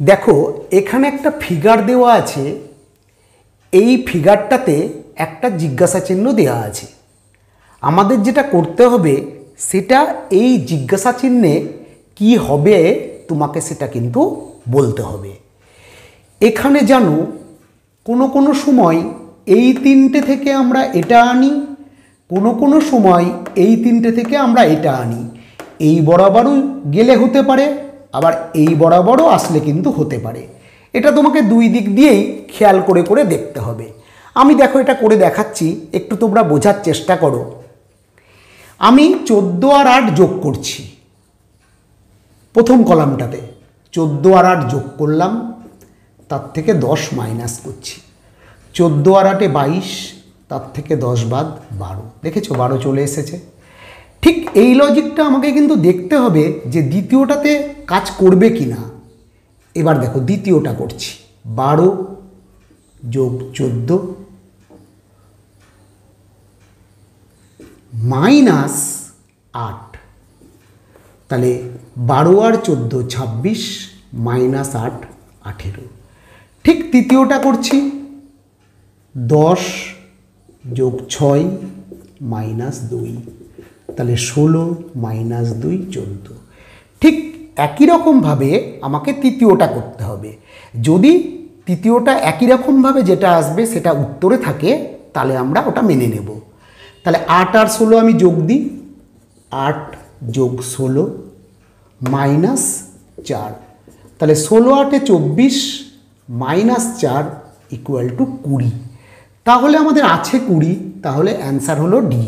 দেখো এখানে একটা ফিগার দেওয়া আছে, এই ফিগারটাতে একটা জিজ্ঞাসা চিহ্ন দেওয়া আছে। আমাদের যেটা করতে হবে সেটা এই জিজ্ঞাসা চিহ্নে কি হবে তোমাকে সেটা কিন্তু বলতে হবে। এখানে জানো কোনো সময় এই তিনটে থেকে আমরা এটা আনি, কোনো সময় এই তিনটে থেকে আমরা এটা আনি। এই বরাবরও গেলে হতে পারে, আবার এই বরাবরও আসলে কিন্তু হতে পারে। এটা তোমাকে দুই দিক দিয়েই খেয়াল করে করে দেখতে হবে। আমি দেখো এটা করে দেখাচ্ছি, একটু তোমরা বোঝার চেষ্টা করো। আমি 14 আর 8 যোগ করছি। প্রথম কলামটাতে 14 আর 8 যোগ করলাম, তার থেকে 10 মাইনাস করছি। 14 আর 8 22, তার থেকে 10 বাদ 12। দেখেছো 12 চলে এসেছে। ঠিক এই লজিকটা আমাকে কিন্তু দেখতে হবে যে দ্বিতীয়টাতে কাজ করবে কি না। এবার দেখো দ্বিতীয়টা করছি, 12 যোগ 14 মাইনাস 8, তাহলে 12 আর 14 26, মাইনাস 8 18। ঠিক তৃতীয়টা করছি, 10 যোগ 6 মাইনাস 2, তাহলে 16 মাইনাস 2 14। ঠিক একই রকমভাবে আমাকে তৃতীয়টা করতে হবে। যদি তৃতীয়টা একই রকমভাবে যেটা আসবে সেটা উত্তরে থাকে তাহলে আমরা ওটা মেনে নেব। তাহলে 8 আর 16 আমি যোগ দিই, 8 যোগ 16 মাইনাস 4, তাহলে 16 8 24 মাইনাস 4 ইকুয়াল টু 20। তাহলে আমাদের আছে 20, তাহলে অ্যান্সার হলো ডি।